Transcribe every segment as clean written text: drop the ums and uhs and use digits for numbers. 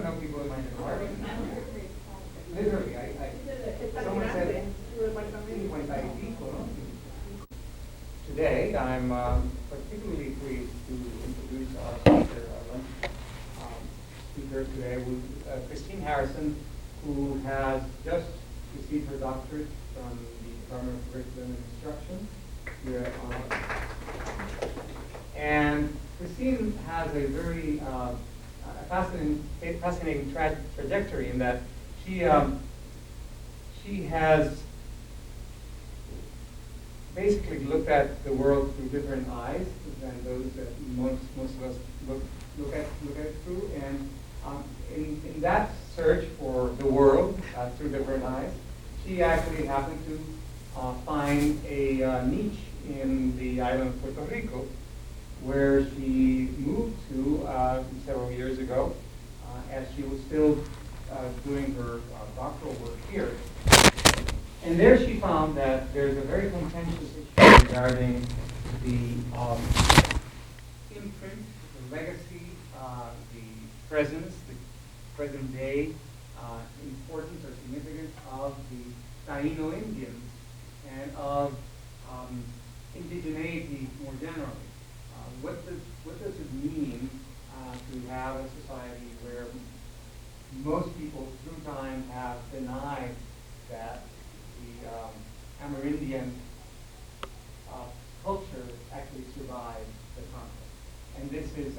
know people in my department. Literally, someone said, Rico, no? Today, I'm particularly pleased to introduce our speaker, speaker today, with Kristine Harrison, who has just received her doctorate from the Department of Curriculum and Instruction here at and Kristine has a very fascinating trajectory in that she has basically looked at the world through different eyes than those that most of us look at it through. And in that search for the world through different eyes, she actually happened to find a niche in the island of Puerto Rico, where she moved to several years ago, as she was still doing her doctoral work here. And there she found that there's a very contentious issue regarding the imprint, the legacy, the presence, the present day importance or significance of the Taino Indians and of indigeneity more generally. What does it mean to have a society where most people through time have denied that the Amerindian culture actually survived the conflict? And this is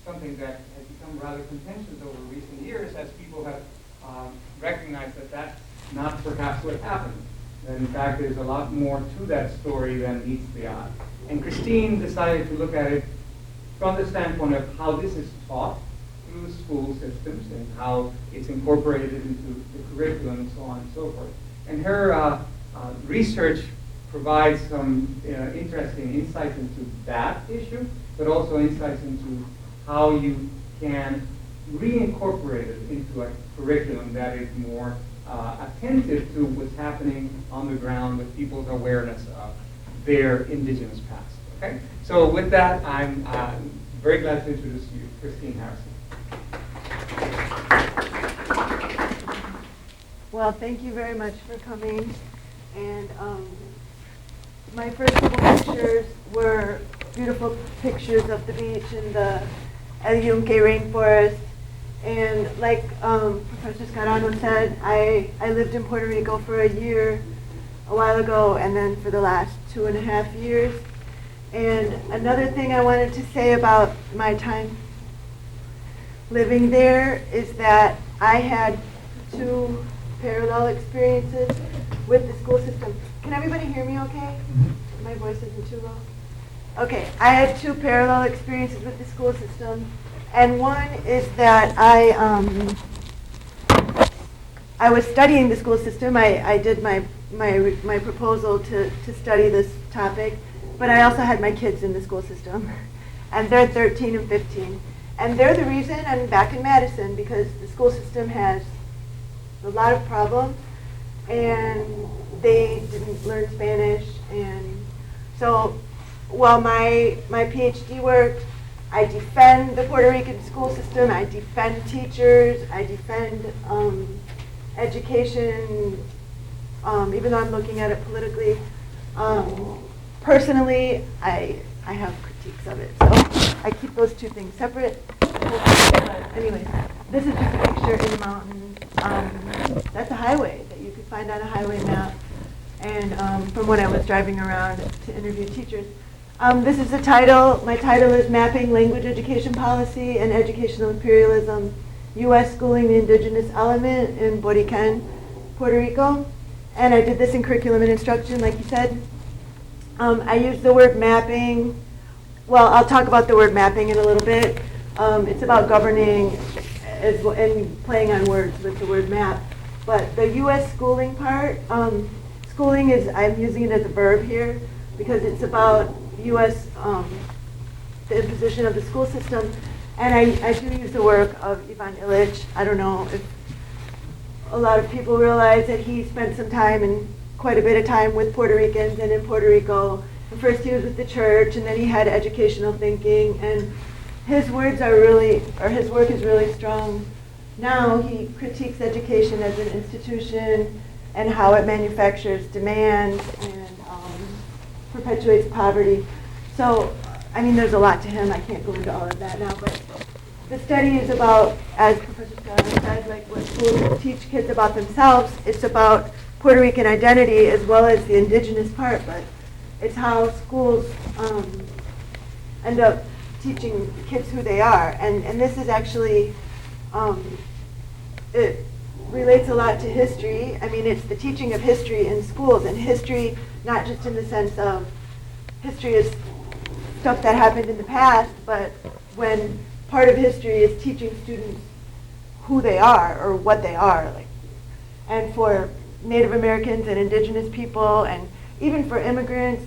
something that has become rather contentious over recent years as people have recognized that that's not perhaps what happened. That in fact there's a lot more to that story than meets the eye. And Kristine decided to look at it from the standpoint of how this is taught through the school systems and how it's incorporated into the curriculum and so on and so forth. And her research provides some interesting insights into that issue, but also insights into how you can reincorporate it into a curriculum that is more attentive to what's happening on the ground with people's awareness of their indigenous past. Okay? So with that, I'm very glad to introduce you, Kristine Harrison. Well, thank you very much for coming. And my first couple pictures were beautiful pictures of the beach and the El Yunque rainforest. And like Professor Scarano said, I lived in Puerto Rico for a year a while ago, and then for the last 2.5 years. And another thing I wanted to say about my time living there is that I had 2 parallel experiences with the school system. Can everybody hear me okay? My voice isn't too low? Okay, I had 2 parallel experiences with the school system. And one is that I was studying the school system. I did my proposal to study this topic, but I also had my kids in the school system. And they're 13 and 15. And they're the reason I'm back in Madison, because the school system has a lot of problems, and they didn't learn Spanish. And so while my PhD work, I defend the Puerto Rican school system, I defend teachers, I defend education, even though I'm looking at it politically. Personally, I have critiques of it, so I keep those 2 things separate. But anyways, this is just a picture in the mountains. That's a highway that you could find on a highway map, and from when I was driving around to interview teachers. This is the title. My title is Mapping Language Education Policy and Educational Imperialism, U.S. Schooling the Indigenous Element in Boriken, Puerto Rico. And I did this in curriculum and instruction, like you said. I used the word mapping. Well, I'll talk about the word mapping in a little bit. It's about governing and playing on words with the word map. But the U.S. schooling part, schooling is, I'm using it as a verb here because it's about U.S. The imposition of the school system. And I do use the work of Ivan Illich. I don't know if a lot of people realize that he spent some time and quite a bit of time with Puerto Ricans and in Puerto Rico. And first he was with the church, and then he had educational thinking. And his words are really, or his work is really strong now he critiques education as an institution and how it manufactures demand and perpetuates poverty. So, I mean, there's a lot to him. I can't go into all of that now, but the study is about, as Professor Scott said, like what schools teach kids about themselves. It's about Puerto Rican identity as well as the indigenous part, but it's how schools end up teaching kids who they are. And this is actually, it relates a lot to history. I mean, it's the teaching of history in schools, and history not just in the sense of history is stuff that happened in the past, but when part of history is teaching students who they are or what they are. Like, and for Native Americans and indigenous people, and even for immigrants,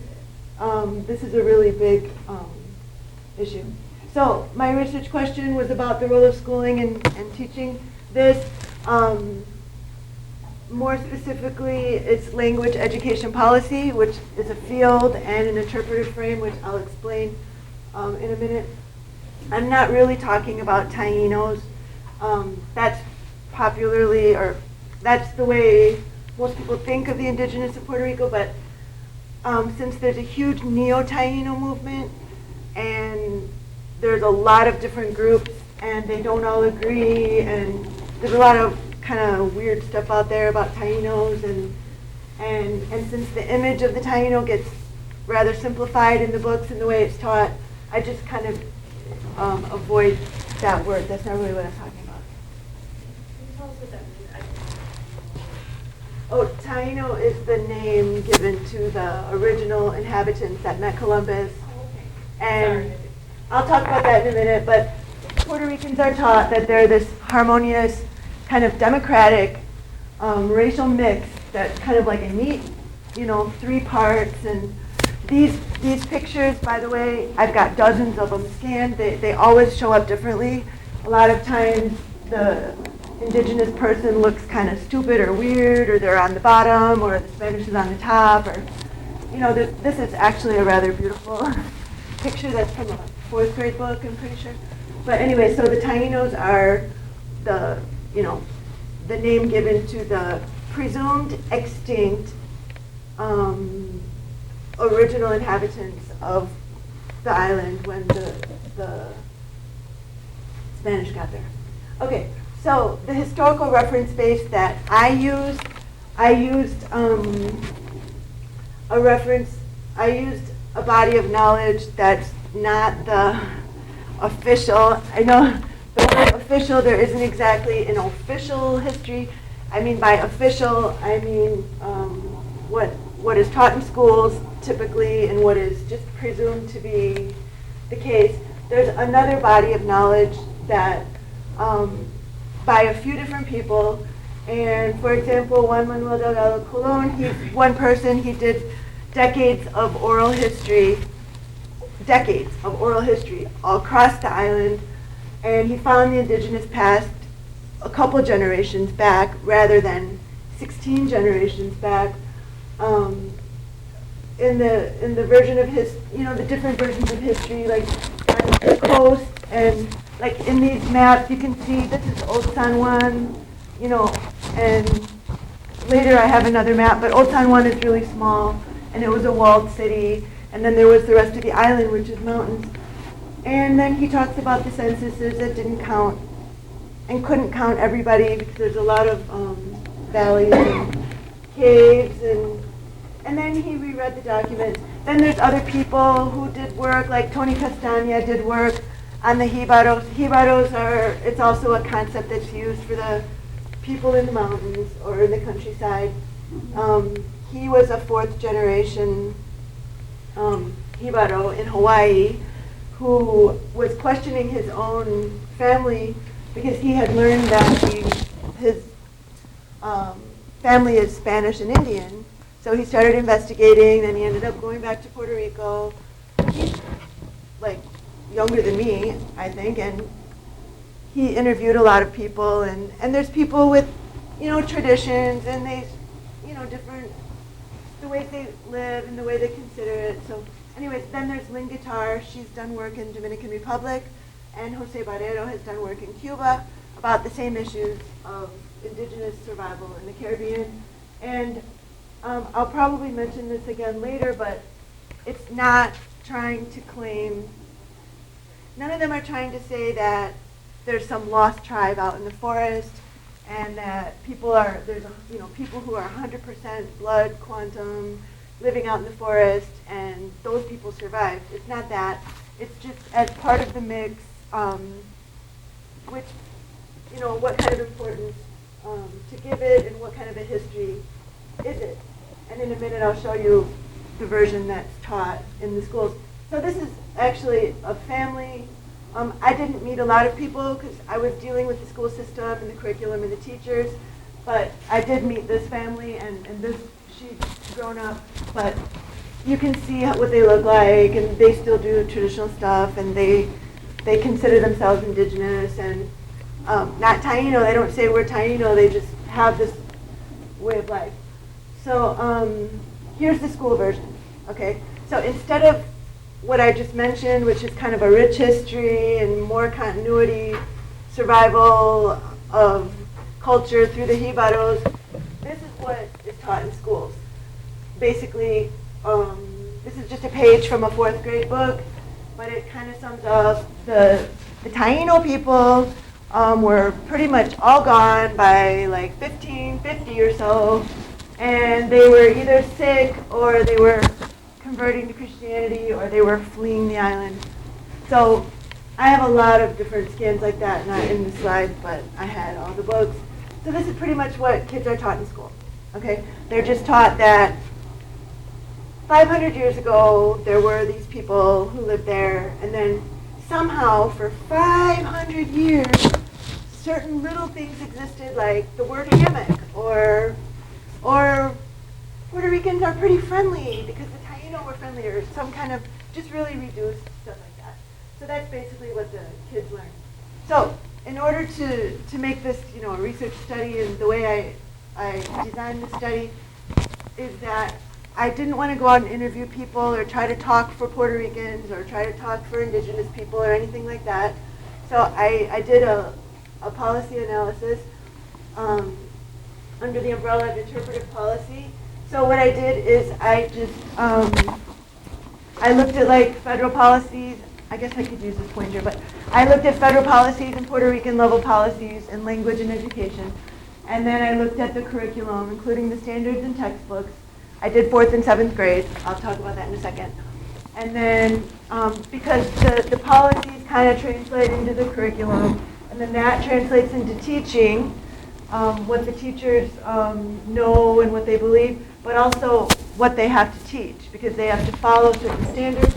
this is a really big issue. So my research question was about the role of schooling and teaching this. More specifically, it's language education policy, which is a field and an interpretive frame, which I'll explain in a minute. I'm not really talking about Tainos. That's popularly, or that's the way most people think of the indigenous of Puerto Rico, but since there's a huge neo-Taino movement, and there's a lot of different groups, and they don't all agree, and there's a lot of kind of weird stuff out there about Tainos, and since the image of the Taino gets rather simplified in the books and the way it's taught, I just kind of avoid that word. That's not really what I'm talking about. Can you tell us what that means? Oh, Taino is the name given to the original inhabitants that met Columbus. Oh, okay. And Sorry. I'll talk about that in a minute, but Puerto Ricans are taught that they're this harmonious, kind of democratic racial mix that's kind of like a neat, three parts. And these pictures, by the way, I've got dozens of them scanned. They always show up differently. A lot of times the indigenous person looks kind of stupid or weird, or they're on the bottom, or the Spanish is on the top, or, this is actually a rather beautiful picture that's from a 4th grade book, I'm pretty sure. But anyway, so the Tainos are the name given to the presumed extinct original inhabitants of the island when the Spanish got there. Okay, so the historical reference base that I used a body of knowledge that's not the official. I know the word official, there isn't exactly an official history. I mean, by official, I mean what is taught in schools typically and what is just presumed to be the case. There's another body of knowledge that by a few different people, and for example, Juan Manuel Delgado Colon, he's one person, he did decades of oral history all across the island, and he found the indigenous past a couple generations back rather than 16 generations back. In the version of the different versions of history, like on the coast, and like in these maps, you can see this is Old San Juan, and later I have another map, but Old San Juan is really small, and it was a walled city, and then there was the rest of the island, which is mountains. And then he talks about the censuses that didn't count and couldn't count everybody because there's a lot of valleys and caves, and then he reread the documents. Then there's other people who did work, like Tony Castagna did work on the jibaros. Jibaros it's also a concept that's used for the people in the mountains or in the countryside. He was a 4th generation jibaro in Hawaii who was questioning his own family because he had learned that his family is Spanish and Indian. So he started investigating, and he ended up going back to Puerto Rico. He's like younger than me, I think, and he interviewed a lot of people, and there's people with, traditions, and they, different, the way they live and the way they consider it. So anyways, then there's Lynn Guitar. She's done work in Dominican Republic, and Jose Barrero has done work in Cuba. about the same issues of indigenous survival in the Caribbean. And I'll probably mention this again later, but it's not trying to claim, none of them are trying to say that there's some lost tribe out in the forest and that people are, there's people who are 100% blood quantum living out in the forest and those people survived. It's not that. It's just as part of the mix, which, what kind of importance to give it and what kind of a history is it. And in a minute I'll show you the version that's taught in the schools. So this is actually a family. I didn't meet a lot of people because I was dealing with the school system and the curriculum and the teachers, but I did meet this family and this, she's grown up, but you can see what they look like and they still do traditional stuff and they consider themselves indigenous and not Taino. They don't say we're Taino, they just have this way of life. So here's the school version, okay? So instead of what I just mentioned, which is kind of a rich history and more continuity, survival of culture through the Jibaros, this is what is taught in schools. Basically, this is just a page from a 4th grade book, but it kind of sums up the Taino people were pretty much all gone by like 1550 or so, and they were either sick or they were converting to Christianity or they were fleeing the island. So I have a lot of different skins like that, not in the slides, but I had all the books. So this is pretty much what kids are taught in school, okay? They're just taught that 500 years ago, there were these people who lived there, and then somehow for 500 years, certain little things existed, like the word hammock, or Puerto Ricans are pretty friendly because the Taino were friendly, or some kind of just really reduced stuff like that. So that's basically what the kids learn. So in order to make this, a research study, and the way I designed the study is that I didn't want to go out and interview people or try to talk for Puerto Ricans or try to talk for indigenous people or anything like that. So I did a policy analysis under the umbrella of interpretive policy. So what I did is I just, I looked at like federal policies. I guess I could use this pointer, but I looked at federal policies and Puerto Rican level policies in language and education. And then I looked at the curriculum, including the standards and textbooks. I did 4th and 7th grade. I'll talk about that in a second. And then because the policies kind of translate into the curriculum, and then that translates into teaching, what the teachers know and what they believe, but also what they have to teach, because they have to follow certain standards.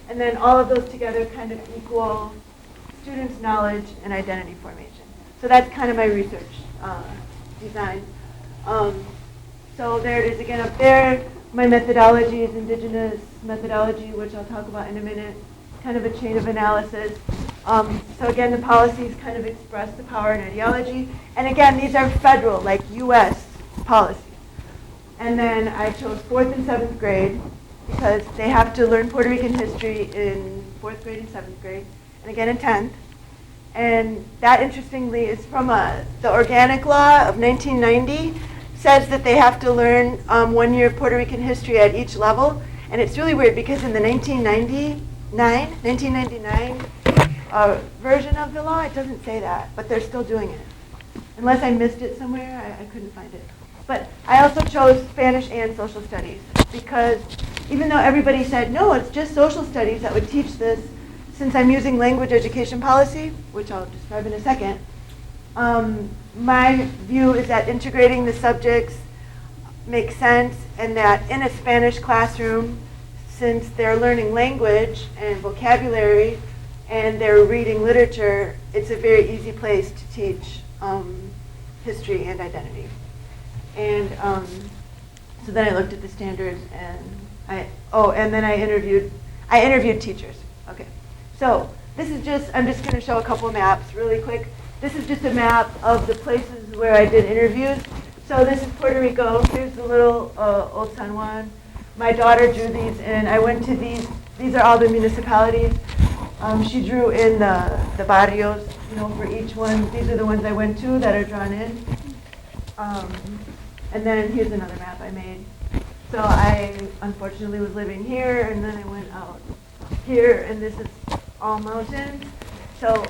And then all of those together kind of equal students' knowledge and identity formation. So that's kind of my research design. So there it is again up there. My methodology is indigenous methodology, which I'll talk about in a minute. Kind of a chain of analysis. So again, the policies kind of express the power and ideology. And again, these are federal, like U.S. policies. And then I chose 4th and 7th grade because they have to learn Puerto Rican history in 4th grade and 7th grade, and again in 10th. And that, interestingly, is from the Organic Law of 1990. Says that they have to learn 1 year of Puerto Rican history at each level. And it's really weird because in the 1999 version of the law, it doesn't say that, but they're still doing it. Unless I missed it somewhere, I couldn't find it. But I also chose Spanish and social studies because even though everybody said, no, it's just social studies that would teach this, since I'm using language education policy, which I'll describe in a second, my view is that integrating the subjects makes sense, and that in a Spanish classroom, since they're learning language and vocabulary and they're reading literature, it's a very easy place to teach history and identity. And so then I looked at the standards, and then I interviewed teachers. Okay, so this is I'm just going to show a couple maps really quick. This is just a map of the places where I did interviews. So this is Puerto Rico. Here's the little Old San Juan. My daughter drew these, and I went to these. These are all the municipalities. She drew in the barrios, you know, for each one. These are the ones I went to that are drawn in. And then here's another map I made. So I unfortunately was living here, and then I went out here, and this is all mountains. So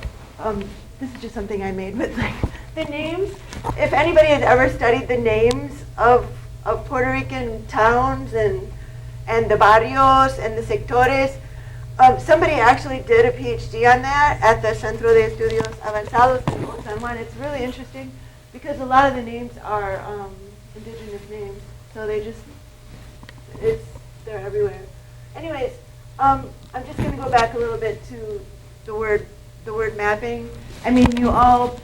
this is just something I made with like the names. If anybody has ever studied the names of Puerto Rican towns and the barrios and the sectores, somebody actually did a PhD on that at the Centro de Estudios Avanzados in San Juan. It's really interesting because a lot of the names are indigenous names, so they're everywhere. Anyways, I'm just going to go back a little bit to the word mapping. I mean, you all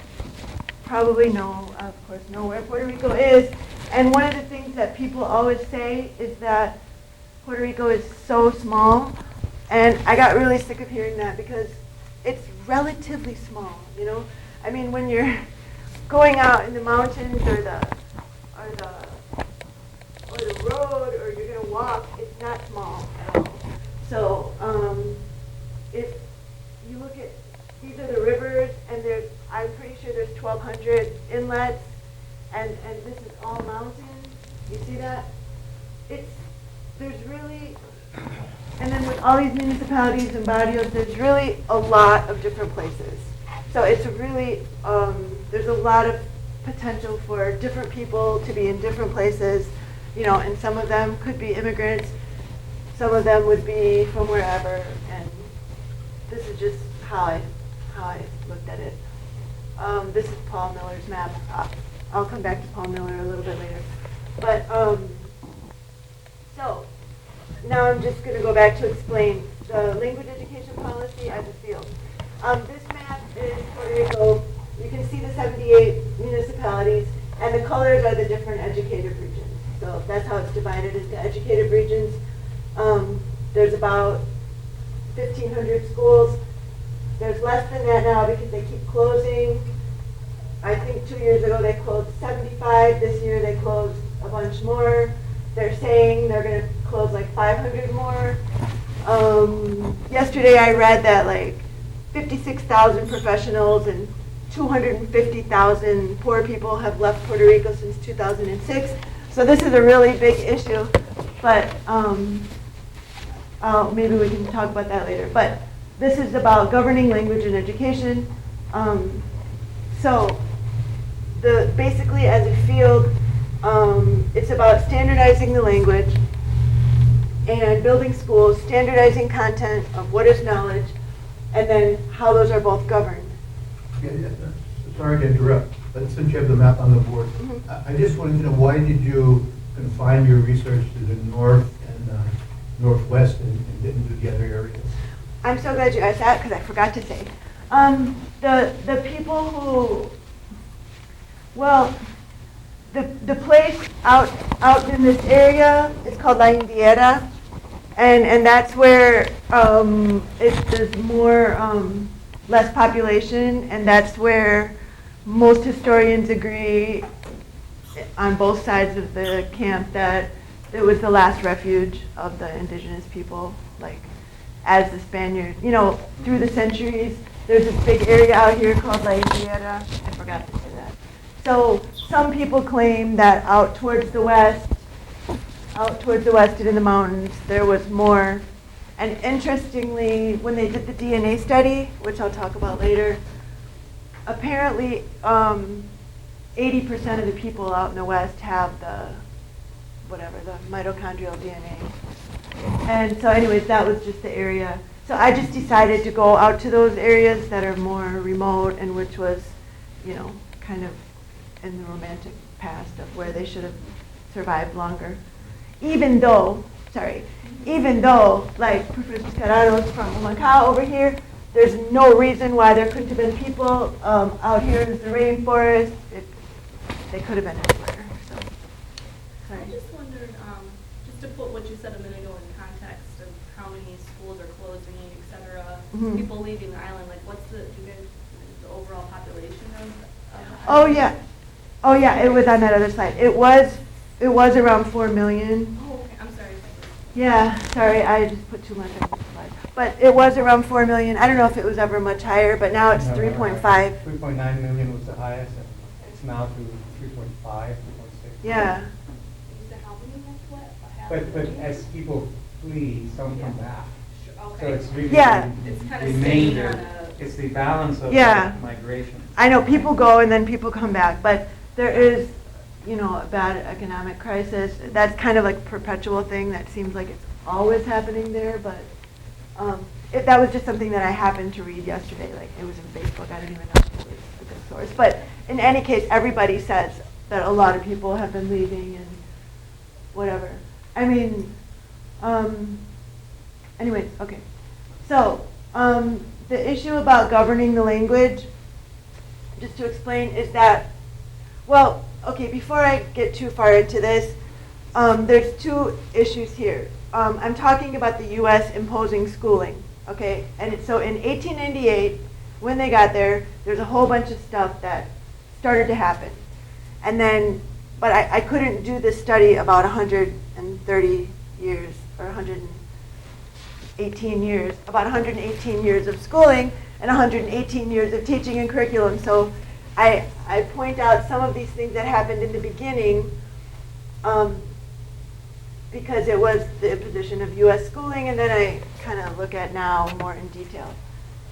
probably know, of course, know where Puerto Rico is, and one of the things that people always say is that Puerto Rico is so small, and I got really sick of hearing that because it's relatively small, you know? I mean, when you're going out in the mountains or the road, or you're going to walk, it's not small at all. So if you look at, these are the rivers, and I'm pretty sure there's 1,200 inlets, and this is all mountains. You see that? There's really, and then with all these municipalities and barrios, there's really a lot of different places. So it's really, there's a lot of potential for different people to be in different places, you know, and some of them could be immigrants, some of them would be from wherever, and this is just how I looked at it. This is Paul Miller's map. I'll come back to Paul Miller a little bit later. But, so, now I'm just going to go back to explain the language education policy as a field. This map is Puerto Rico. You can see the 78 municipalities, and the colors are the different educative regions. So that's how it's divided, is the educative regions. There's about 1,500 schools. There's less than that now because they keep closing. I think 2 years ago they closed 75. This year they closed a bunch more. They're saying they're going to close like 500 more. Yesterday I read that like 56,000 professionals and 250,000 poor people have left Puerto Rico since 2006. So this is a really big issue, but maybe we can talk about that later. But this is about governing language and education. So basically as a field, it's about standardizing the language and building schools, standardizing content of what is knowledge, and then how those are both governed. Yeah, sorry to interrupt, but since you have the map on the board, I just wanted to know, why did you confine your research to the north and northwest and didn't do the other areas? I'm so glad you asked that because I forgot to say. The people who, well, the place out in this area is called La Indiera, and that's where there's more less population, and that's where most historians agree on both sides of the camp that it was the last refuge of the indigenous people, like as the Spaniards, you know, through the centuries. There's this big area out here called La Indiera. I forgot to say that. So some people claim that out towards the west and in the mountains, there was more. And interestingly, when they did the DNA study, which I'll talk about later, apparently 80% of the people out in the west have the mitochondrial DNA. And so anyways, that was just the area. So I just decided to go out to those areas that are more remote and which was, you know, kind of in the romantic past of where they should have survived longer. Even though, like Professor Carraro's from Macau over here, there's no reason why there couldn't have been people out here in the rainforest. They could have been everywhere. So, sorry. I just wondered, just to put what you said a minute ago in context of how many schools are closing, et cetera, people leaving the island, like what's the overall population of the island? Oh yeah, it was on that other slide. It was around 4 million. Oh, okay. I'm sorry. Yeah, sorry, I just put too much on this slide. but it was around 4 million. I don't know if it was ever much higher, but now it's No, 3.5. 3.9 million was the highest, and it's now to 3.5, 3.6. Yeah. Is it how many that's what? A half But a million? as people flee, some come back. Sure, So okay. it's really Yeah. the It's kind of staying remainder, on a. it's the balance of Yeah. the migration. I know people go and then people come back, but there is, you know, a bad economic crisis. That's kind of like a perpetual thing that seems like it's always happening there, but that was just something that I happened to read yesterday. Like, it was in Facebook. I didn't even know if it was a good source. But in any case, everybody says that a lot of people have been leaving and whatever. I mean, anyways, okay. So, the issue about governing the language, just to explain, is that, well, okay, before I get too far into this, there's two issues here. I'm talking about the U.S. imposing schooling, okay? And so in 1898, when they got there, there's a whole bunch of stuff that started to happen. And then, but I couldn't do this study about 130 years or 118 years, about 118 years of schooling and 118 years of teaching and curriculum. So I point out some of these things that happened in the beginning because it was the imposition of U.S. schooling, and then I kind of look at now more in detail.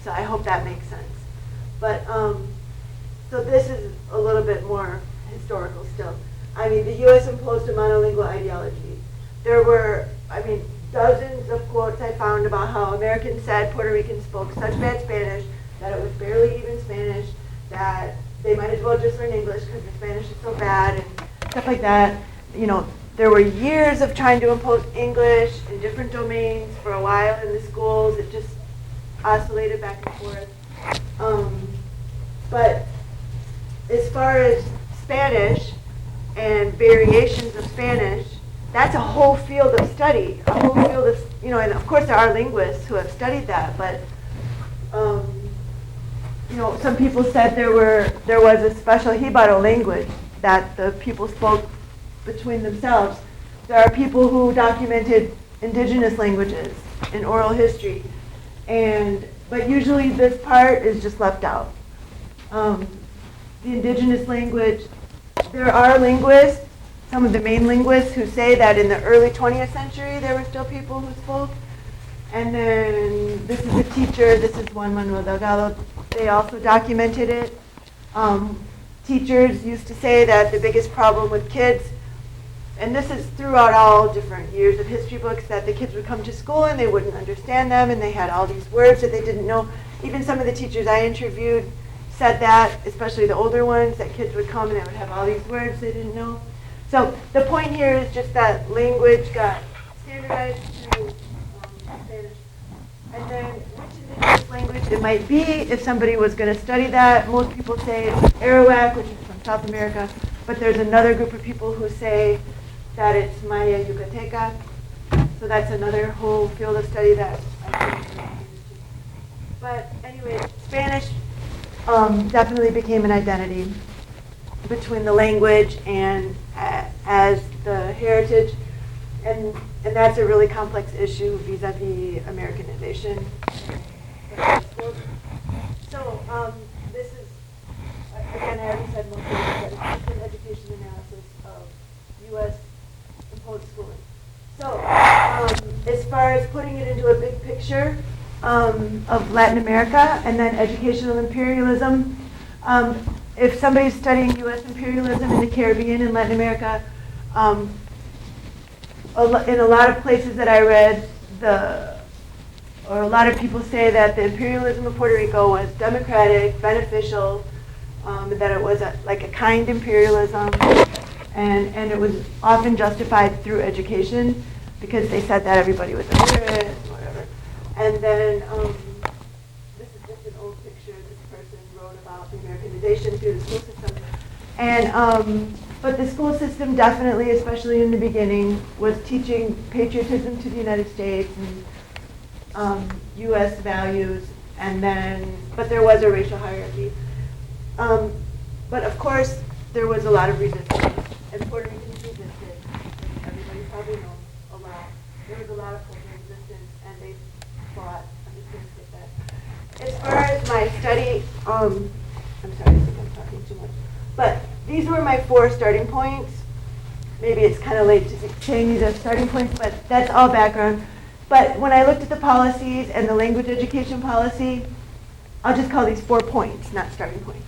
So I hope that makes sense. But so this is a little bit more historical still. I mean, the U.S. imposed a monolingual ideology. There were, I mean, dozens of quotes I found about how Americans said Puerto Ricans spoke such bad Spanish that it was barely even Spanish, that they might as well just learn English because the Spanish is so bad and stuff like that. You know, there were years of trying to impose English in different domains for a while in the schools. It just oscillated back and forth. But as far as Spanish and variations of Spanish, that's a whole field of study, a whole field of, you know, and of course there are linguists who have studied that, but you know, some people said there was a special Jibaro language that the people spoke between themselves. There are people who documented indigenous languages in oral history, but usually this part is just left out. The indigenous language, there are linguists, some of the main linguists, who say that in the early 20th century there were still people who spoke. And then this is a teacher, this is Juan Manuel Delgado, they also documented it. Teachers used to say that the biggest problem with kids, and this is throughout all different years of history books, that the kids would come to school and they wouldn't understand them and they had all these words that they didn't know. Even some of the teachers I interviewed said that, especially the older ones, that kids would come and they would have all these words they didn't know. So the point here is just that language got standardized to Spanish. And then which indigenous language it might be, if somebody was going to study that. Most people say it's Arawak, which is from South America, but there's another group of people who say that it's Maya Yucateca. So that's another whole field of study that I think is interesting. But anyway, Spanish definitely became an identity between the language and as the heritage, and that's a really complex issue vis-a-vis Americanization. So this is, again, I already said most of it, but it's just an education analysis of U.S. imposed schooling. So as far as putting it into a big picture of Latin America and then educational imperialism, if somebody's studying U.S. imperialism in the Caribbean and Latin America, in a lot of places that I read, a lot of people say that the imperialism of Puerto Rico was democratic, beneficial, that it was like a kind imperialism, and it was often justified through education because they said that everybody was illiterate and whatever. And then this is just an old picture. This person wrote about the Americanization through the school system. And but the school system definitely, especially in the beginning, was teaching patriotism to the United States and U.S. values, and then, but there was a racial hierarchy. But of course, there was a lot of resistance, and Puerto Ricans resisted. Everybody probably knows a lot. There was a lot of cultural resistance, and they thought. I'm just going to skip that. As far as my study, I'm sorry, I think I'm talking too much. But these were my 4 starting points. Maybe it's kind of late to be saying these are starting points, but that's all background. But when I looked at the policies and the language education policy, I'll just call these 4 points, not starting points.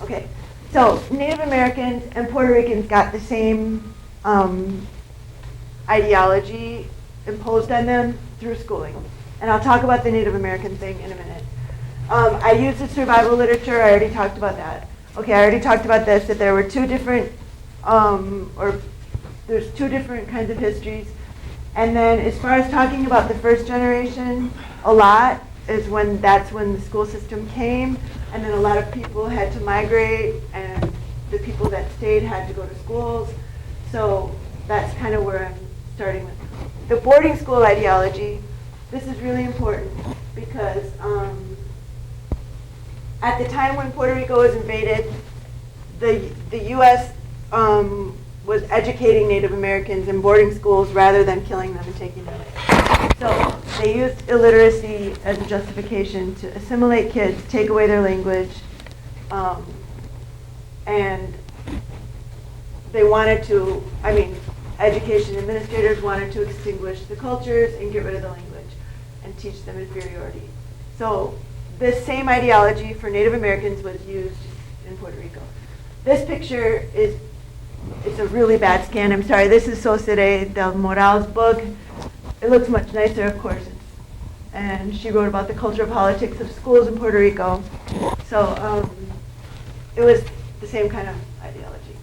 Okay, so Native Americans and Puerto Ricans got the same ideology imposed on them through schooling. And I'll talk about the Native American thing in a minute. I used the survival literature. I already talked about that. Okay, I already talked about this, that there were 2 different, there's 2 different kinds of histories. And then as far as talking about the first generation, a lot is when that's when the school system came, and then a lot of people had to migrate, and the people that stayed had to go to schools. So that's kind of where I'm starting with. The boarding school ideology, this is really important because at the time when Puerto Rico was invaded, the U.S. Was educating Native Americans in boarding schools rather than killing them and taking them away. So they used illiteracy as a justification to assimilate kids, take away their language, and they wanted to, education administrators wanted to extinguish the cultures and get rid of the language and teach them inferiority. So this same ideology for Native Americans was used in Puerto Rico. This picture is, it's a really bad scan. I'm sorry. This is Sosire del Moral's book. It looks much nicer, of course. And she wrote about the cultural politics of schools in Puerto Rico. So it was the same kind of ideology.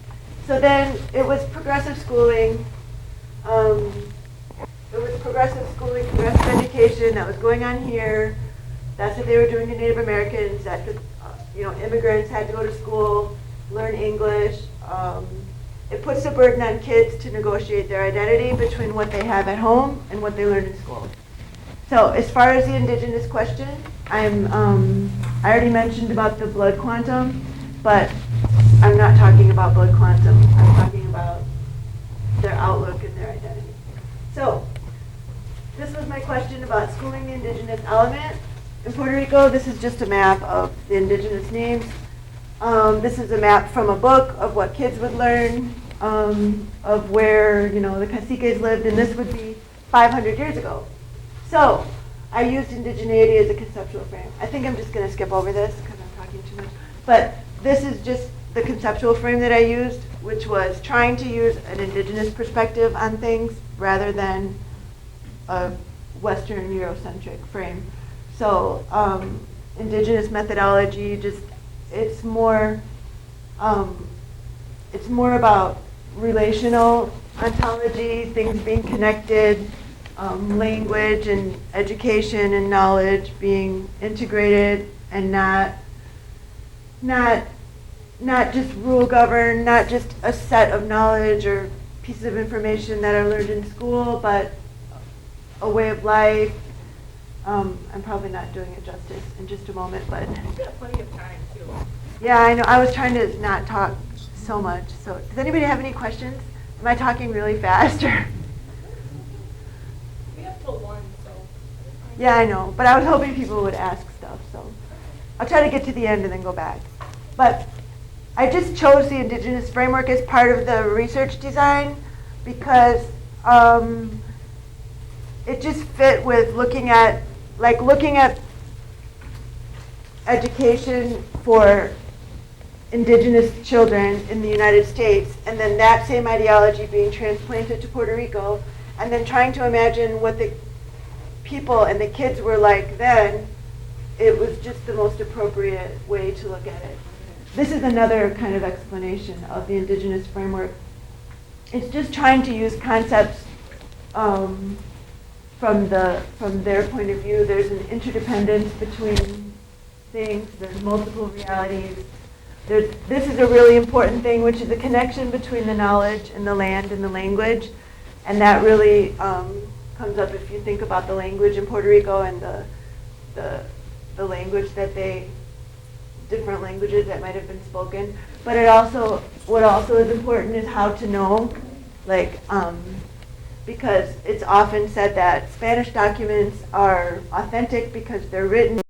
So then it was progressive schooling. It was progressive schooling, progressive education that was going on here. That's what they were doing to Native Americans. That immigrants had to go to school, learn English. It puts the burden on kids to negotiate their identity between what they have at home and what they learn in school. So as far as the indigenous question, I already mentioned about the blood quantum, but I'm not talking about blood quantum. I'm talking about their outlook and their identity. So this was my question about schooling the indigenous element. In Puerto Rico, this is just a map of the indigenous names. This is a map from a book of what kids would learn, of where the caciques lived, and this would be 500 years ago. So I used indigeneity as a conceptual frame. I think I'm just going to skip over this because I'm talking too much. But this is just the conceptual frame that I used, which was trying to use an indigenous perspective on things rather than a Western Eurocentric frame. So indigenous methodology, it's more about relational ontology, things being connected, language and education and knowledge being integrated and not just rule governed, not just a set of knowledge or pieces of information that are learned in school, but a way of life. I'm probably not doing it justice in just a moment, but We have plenty of time, too. yeah, I know. I was trying to not talk so much. So does anybody have any questions? Am I talking really fast? Or? We have till 1, so. Yeah, I know. But I was hoping people would ask stuff. So I'll try to get to the end and then go back. But I just chose the indigenous framework as part of the research design because it just fit with looking at education for indigenous children in the United States, and then that same ideology being transplanted to Puerto Rico, and then trying to imagine what the people and the kids were like then. It was just the most appropriate way to look at it. This is another kind of explanation of the indigenous framework. It's just trying to use concepts from their point of view. There's an interdependence between things. There's multiple realities. This is a really important thing, which is the connection between the knowledge and the land and the language. And that really comes up if you think about the language in Puerto Rico and the language that different languages that might have been spoken. But what also is important is how to know, because it's often said that Spanish documents are authentic because they're written